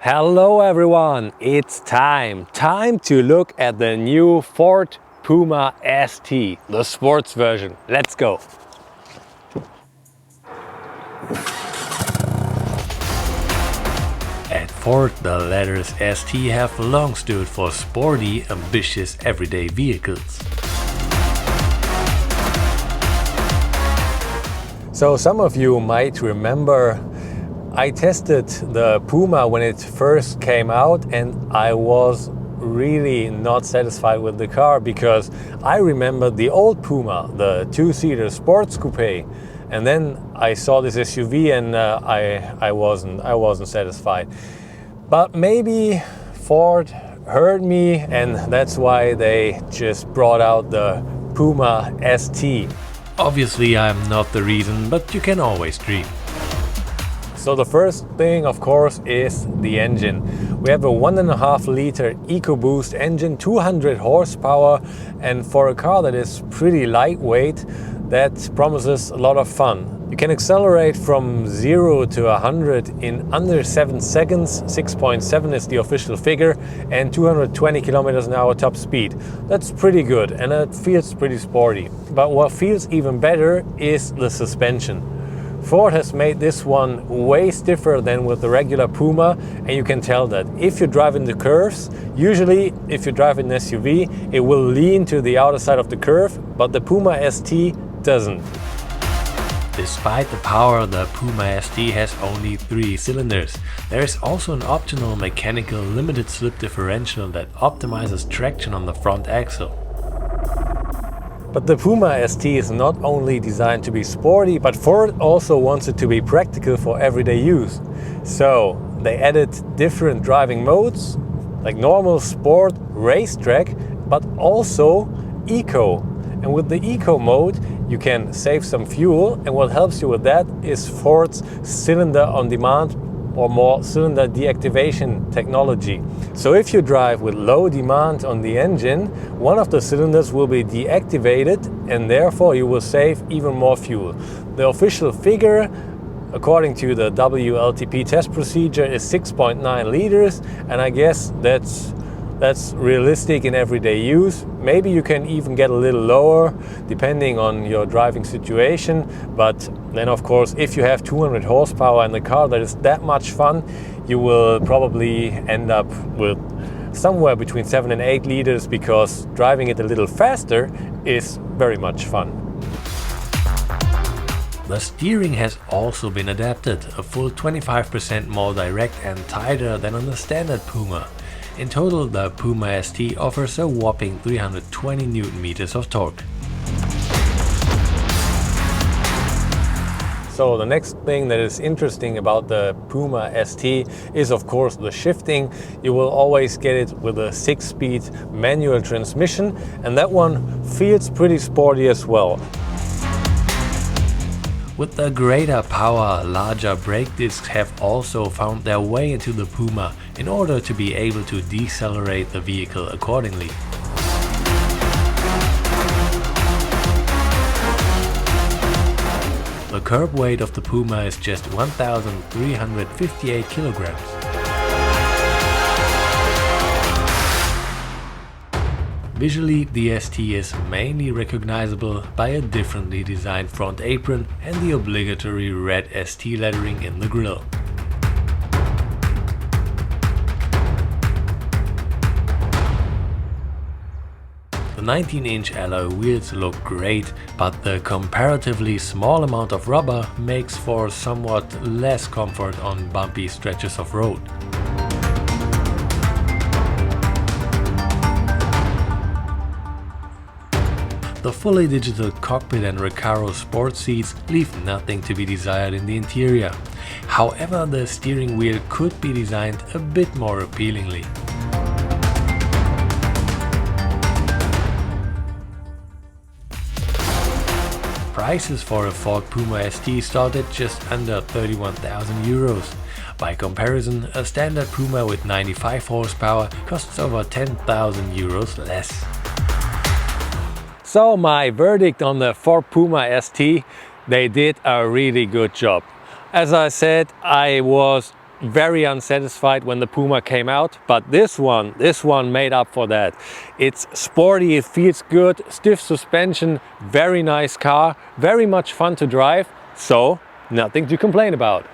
Hello everyone, it's time to look at the new Ford Puma ST, the sports version. Let's go! At Ford, the letters ST have long stood for sporty, ambitious, everyday vehicles. So some of you might remember I tested the Puma when it first came out, and I was really not satisfied with the car because I remembered the old Puma, the two-seater sports coupe, and then I saw this SUV and I wasn't satisfied. But maybe Ford heard me, and that's why they just brought out the Puma ST. Obviously I'm not the reason, but you can always dream. So the first thing, of course, is the engine. We have a 1.5 liter EcoBoost engine, 200 horsepower, and for a car that is pretty lightweight, that promises a lot of fun. You can accelerate from 0 to 100 in under 7 seconds, 6.7 is the official figure, and 220 kilometers an hour top speed. That's pretty good, and it feels pretty sporty. But what feels even better is the suspension. Ford has made this one way stiffer than with the regular Puma, and you can tell that. If you drive in the curves, usually if you drive in an SUV, it will lean to the outer side of the curve, but the Puma ST doesn't. Despite the power, the Puma ST has only 3 cylinders. There is also an optional mechanical limited slip differential that optimizes traction on the front axle. But the Puma ST is not only designed to be sporty, but Ford also wants it to be practical for everyday use. So they added different driving modes, like normal, sport, racetrack, but also eco. And with the eco mode, you can save some fuel, and what helps you with that is Ford's cylinder on demand, or more cylinder deactivation technology. So if you drive with low demand on the engine, one of the cylinders will be deactivated, and therefore you will save even more fuel. The official figure, according to the WLTP test procedure, is 6.9 liters, and I guess that's realistic in everyday use. Maybe you can even get a little lower depending on your driving situation, but then of course if you have 200 horsepower in the car that is that much fun, you will probably end up with somewhere between 7 and 8 liters, because driving it a little faster is very much fun. The steering has also been adapted, a full 25% more direct and tighter than on the standard Puma. In total, the Puma ST offers a whopping 320 Nm of torque. So the next thing that is interesting about the Puma ST is of course the shifting. You will always get it with a 6-speed manual transmission, and that one feels pretty sporty as well. With the greater power, larger brake discs have also found their way into the Puma in order to be able to decelerate the vehicle accordingly. The curb weight of the Puma is just 1,358 kilograms. Visually, the ST is mainly recognizable by a differently designed front apron and the obligatory red ST lettering in the grille. The 19-inch alloy wheels look great, but the comparatively small amount of rubber makes for somewhat less comfort on bumpy stretches of road. The fully digital cockpit and Recaro sport seats leave nothing to be desired in the interior. However, the steering wheel could be designed a bit more appealingly. Prices for a Ford Puma ST start at just under 31,000 euros. By comparison, a standard Puma with 95 horsepower costs over 10,000 euros less. So my verdict on the Ford Puma ST, they did a really good job. As I said, I was very unsatisfied when the Puma came out, but this one made up for that. It's sporty, it feels good, stiff suspension, very nice car, very much fun to drive, so nothing to complain about.